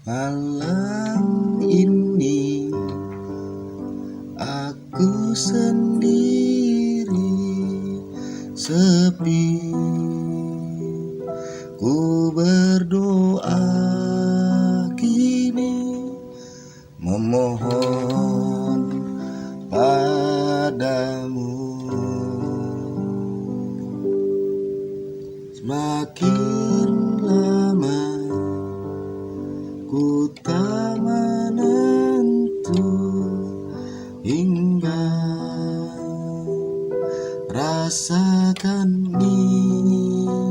Malam ini aku sendiri, sepi. Ku berdoa kini, memohon padamu. Semakin lama ku tak menentu, hingga rasakan nikmatmu.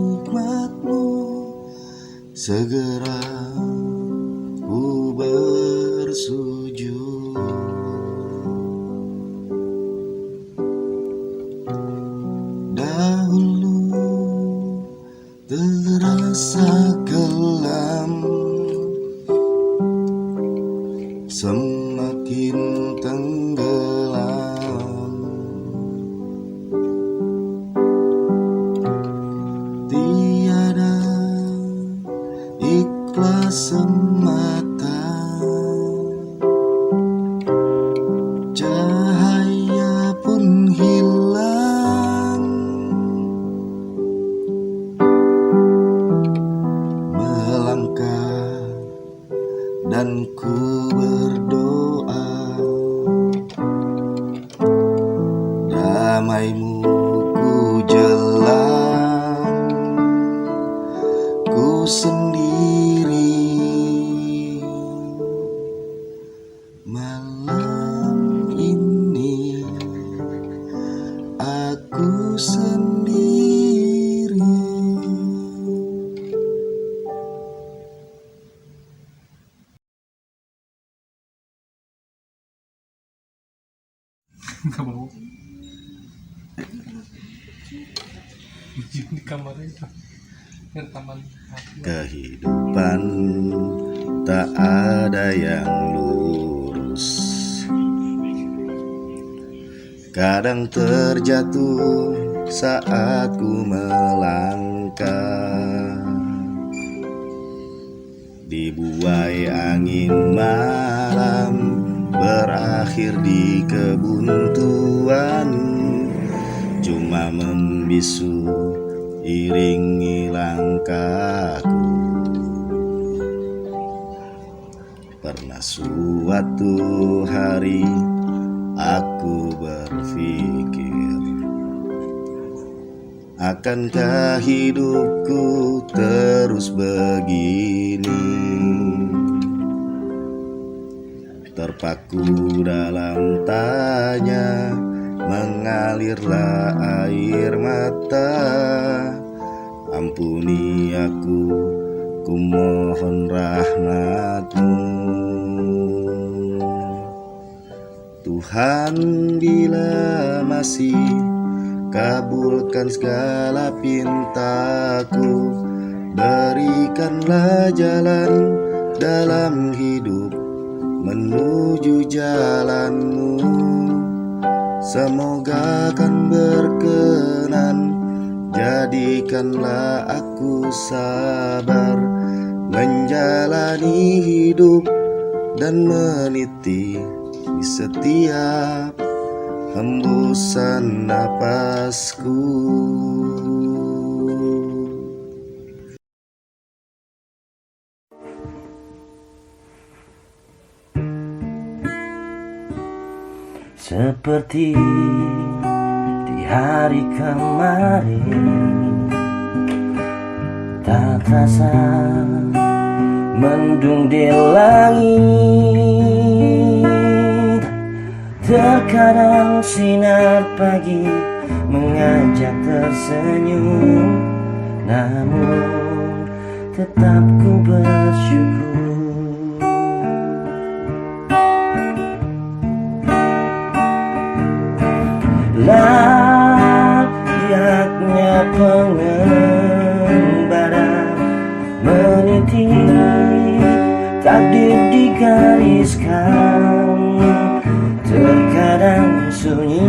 Segera ku bersujud. Dahulu terasa kelam, semakin tenggelam. Tiada ikhlas semata, cahaya pun hilang. Melangkah dan ku berdoa, damaimu ku jelang, ku sendiri. Malam ini aku sendiri. Nggak mau di kamar itu rekaman Kehidupan tak ada yang lurus, kadang terjatuh saat ku melangkah, dibuai angin malam, berakhir di kebuntuan, cuma membisu iringi langkahku. Pernah suatu hari aku berpikir, akankah hidupku terus begini? Terpaku dalam tanya, mengalirlah air mata. Ampuni aku, ku mohon rahmat-Mu. Tuhan, bila masih, kabulkan segala pintaku. Berikanlah jalan dalam hidup menuju jalan-Mu. Semoga kan berkenan, jadikanlah aku sabar menjalani hidup dan meniti di setiap hembusan napasku. Seperti di hari kemarin, tak terasa mendung di langit. Terkadang sinar pagi mengajak tersenyum, namun tetap ku bersyukur. Layaknya pengembara meniti takdir digariskan, terkadang sunyi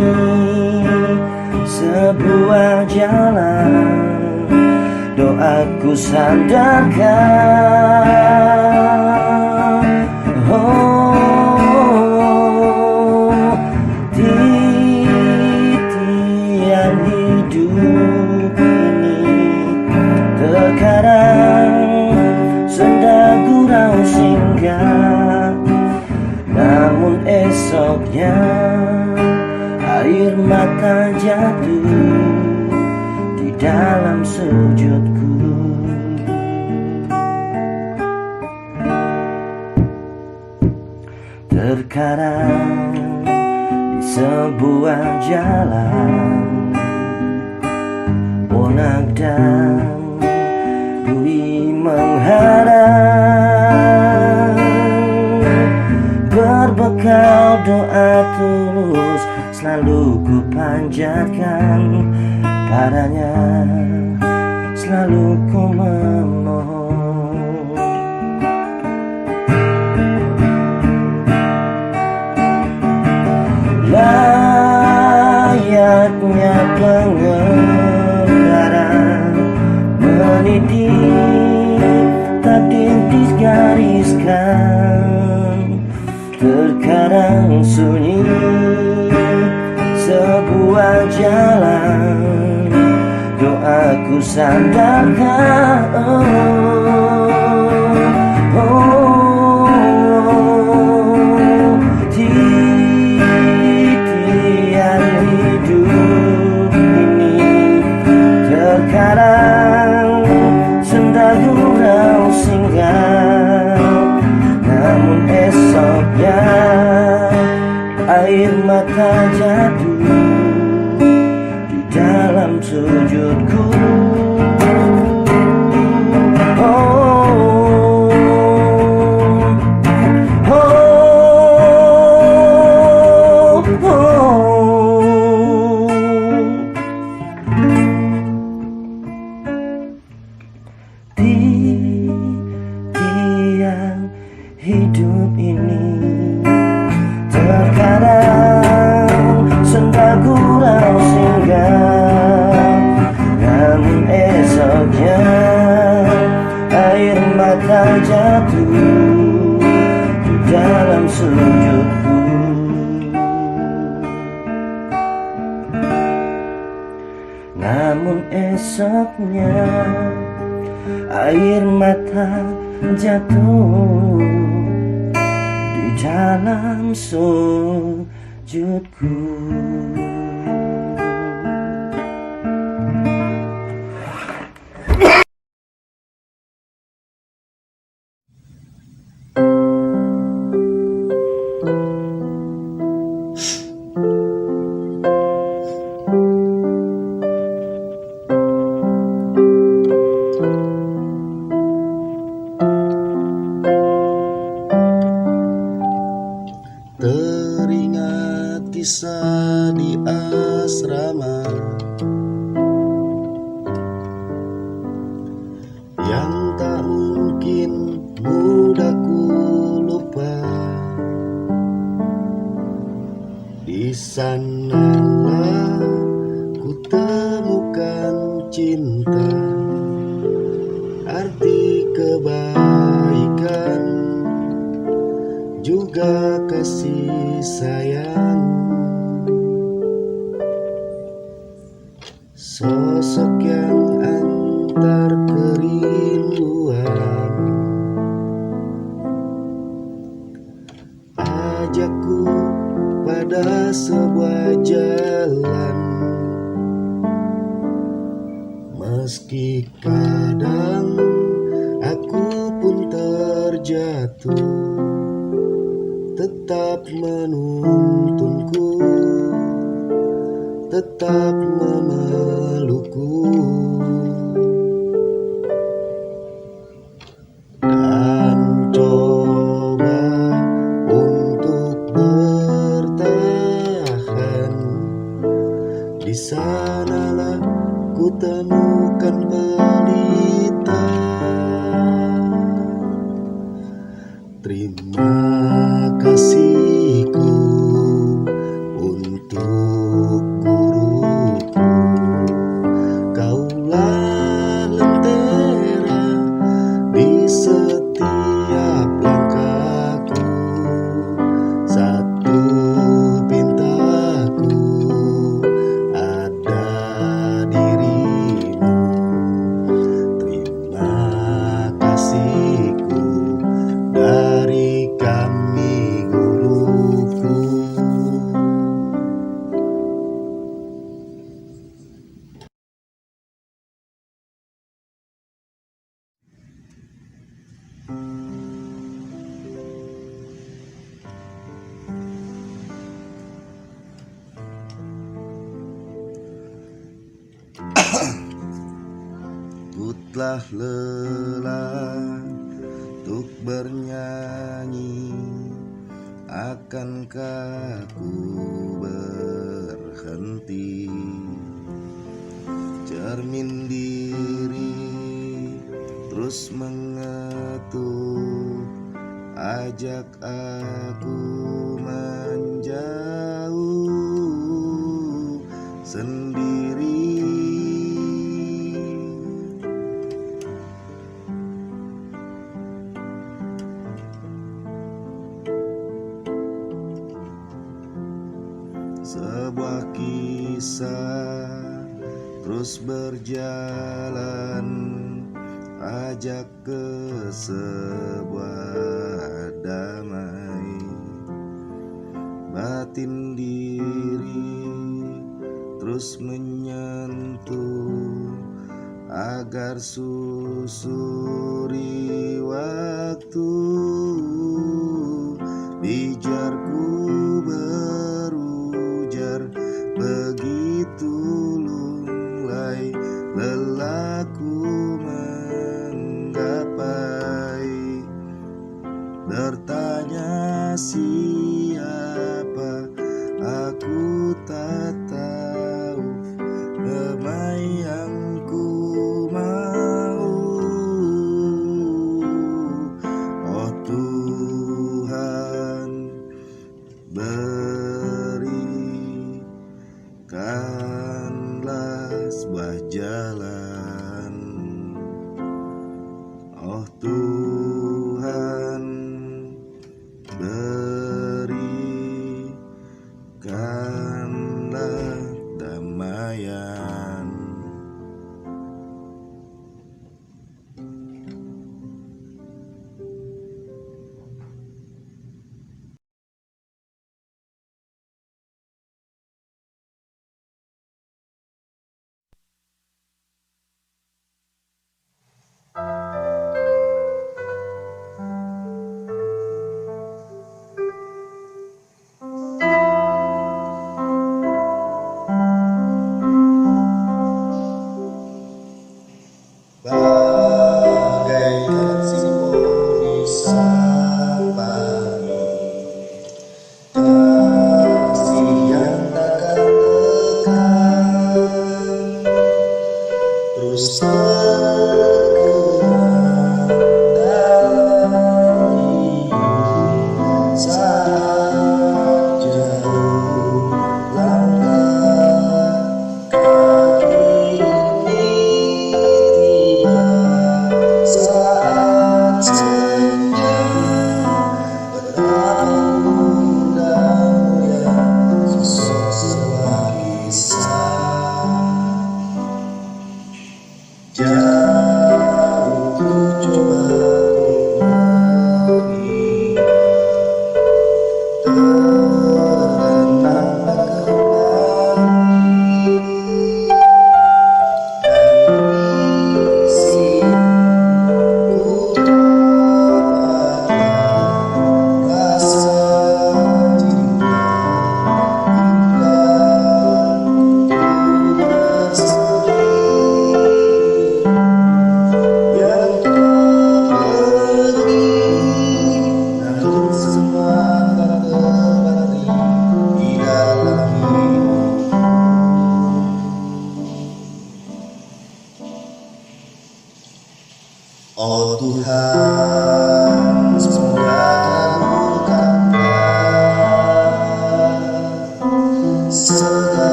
sebuah jalan. Doaku sandarkan esoknya air mata jatuh di dalam sujudku. Terkadang di sebuah jalan onak dan duri menghadang, berbekal doa tulus selalu ku panjatkan padanya, selalu ku memohon. Layaknya pengendara meniti takdir digariskan, terkadang sunyi sebuah jalan, doaku sandarkan. Titian hidup ini terkadang senda gurau singgah, namun esoknya air mata jatuh di dalam sujudku. Titian hidup ini terkadang senda gurau singgah, namun esoknya air mata jatuh di dalam sujudku. Namun esoknya air mata jatuh di dalam sujudku. Teringat kisah di asrama yang tak mungkin mudah ku lupa. Di sanalah ku temukan cinta, arti kebaikan, juga kasih sayang. Sosok yang antar kerinduan, ajakku pada sebuah jalan. Meski kadang aku pun terjatuh, tetap menuntunku, tetap memelukku, dan coba untuk bertahan. Di sanalah ku temukan pelita. Terima kasihku untuk guruku, kaulah lentera di setiap langkahku. Satu pintaku ada dirimu. Terima kasihku dari kami guru. Ku telah lelah untuk bernyanyi, akankah ku berhenti? Cermin diri terus mengetuk, ajak aku menjauh sendiri. Sebuah kisah terus berjalan, ajak ke sebuah damai. Batin diri terus menyentuh, agar susuri waktu. Bijarku berujar begitu lunglai, lelahku menggapai. Bertanya siapa, aku tak tahu. Damai yang ku mau, oh Tuhan,